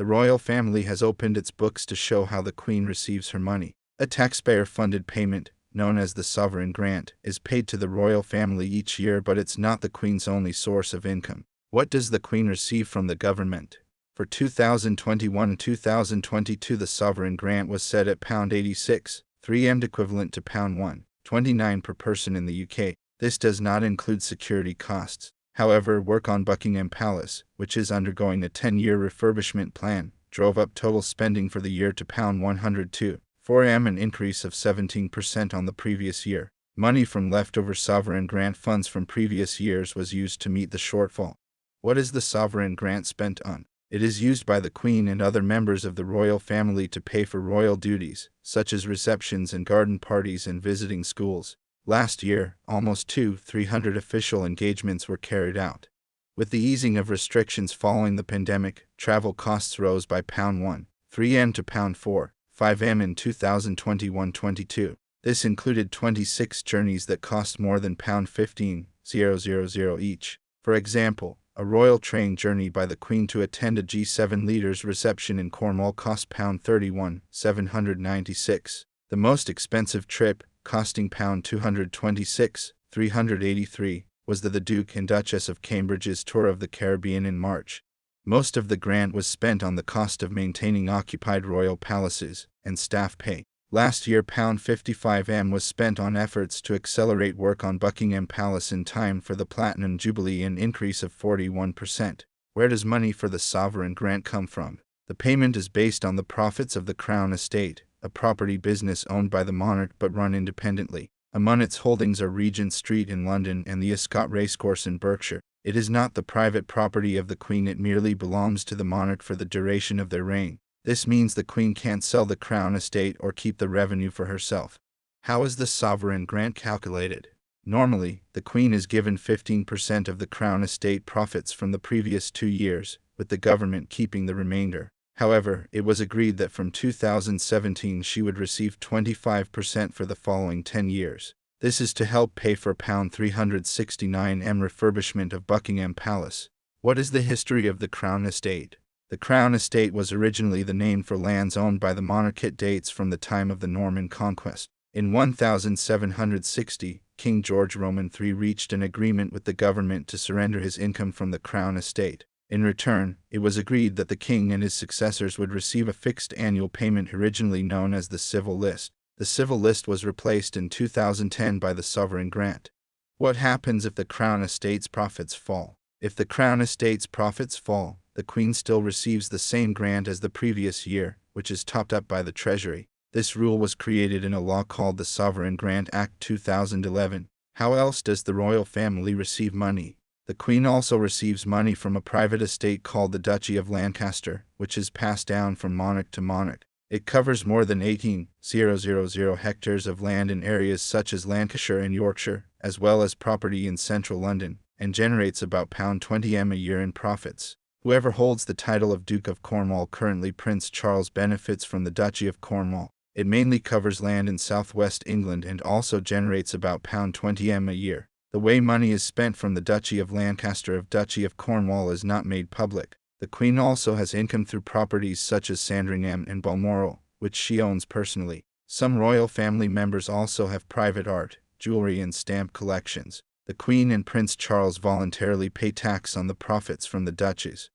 The royal family has opened its books to show how the Queen receives her money. A taxpayer-funded payment, known as the sovereign grant, is paid to the royal family each year, but it's not the Queen's only source of income. What does the Queen receive from the government? For 2021 and 2022, the sovereign grant was set at £86.3m, equivalent to £1.29 per person in the UK. This does not include security costs. However, work on Buckingham Palace, which is undergoing a 10-year refurbishment plan, drove up total spending for the year to £102.4m, an increase of 17% on the previous year. Money from leftover sovereign grant funds from previous years was used to meet the shortfall. What is the sovereign grant spent on? It is used by the Queen and other members of the royal family to pay for royal duties, such as receptions and garden parties and visiting schools. Last year, almost 300 official engagements were carried out. With the easing of restrictions following the pandemic, travel costs rose by £1.3m to £4.5m in 2021-22. This included 26 journeys that cost more than £15,000 each. For example, a royal train journey by the Queen to attend a G7 leaders' reception in Cornwall cost £31,796. The most expensive trip, costing £226,383, was the Duke and Duchess of Cambridge's tour of the Caribbean in March. Most of the grant was spent on the cost of maintaining occupied royal palaces and staff pay. Last year, £55m was spent on efforts to accelerate work on Buckingham Palace in time for the Platinum Jubilee, an increase of 41%. Where does money for the sovereign grant come from? The payment is based on the profits of the Crown Estate, a property business owned by the monarch but run independently. Among its holdings are Regent Street in London and the Ascot Racecourse in Berkshire. It is not the private property of the Queen, it merely belongs to the monarch for the duration of their reign. This means the Queen can't sell the Crown Estate or keep the revenue for herself. How is the sovereign grant calculated? Normally, the Queen is given 15% of the Crown Estate profits from the previous 2 years, with the government keeping the remainder. However, it was agreed that from 2017 she would receive 25% for the following 10 years. This is to help pay for £369m refurbishment of Buckingham Palace. What is the history of the Crown Estate? The Crown Estate was originally the name for lands owned by the monarch. It dates from the time of the Norman conquest. In 1760, King George Roman III reached an agreement with the government to surrender his income from the Crown Estate. In return, it was agreed that the king and his successors would receive a fixed annual payment originally known as the civil list. The civil list was replaced in 2010 by the sovereign grant. What happens if the Crown Estate's profits fall? If the Crown Estate's profits fall, the Queen still receives the same grant as the previous year, which is topped up by the Treasury. This rule was created in a law called the Sovereign Grant Act 2011. How else does the royal family receive money? The Queen also receives money from a private estate called the Duchy of Lancaster, which is passed down from monarch to monarch. It covers more than 18,000 hectares of land in areas such as Lancashire and Yorkshire, as well as property in central London, and generates about £20m a year in profits. Whoever holds the title of Duke of Cornwall, currently Prince Charles, benefits from the Duchy of Cornwall. It mainly covers land in southwest England and also generates about £20m a year. The way money is spent from the Duchy of Lancaster of Duchy of Cornwall is not made public. The Queen also has income through properties such as Sandringham and Balmoral, which she owns personally. Some royal family members also have private art, jewelry and stamp collections. The Queen and Prince Charles voluntarily pay tax on the profits from the duchies.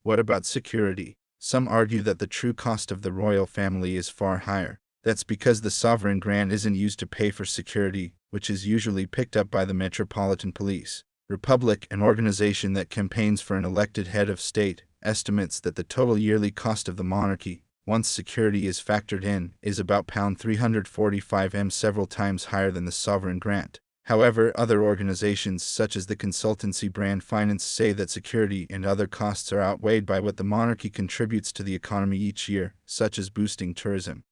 What about security? Some argue that the true cost of the royal family is far higher. That's because the sovereign grant isn't used to pay for security, which is usually picked up by the Metropolitan Police. Republic, an organization that campaigns for an elected head of state, estimates that the total yearly cost of the monarchy, once security is factored in, is about £345m, several times higher than the sovereign grant. However, other organizations such as the consultancy Brand Finance say that security and other costs are outweighed by what the monarchy contributes to the economy each year, such as boosting tourism.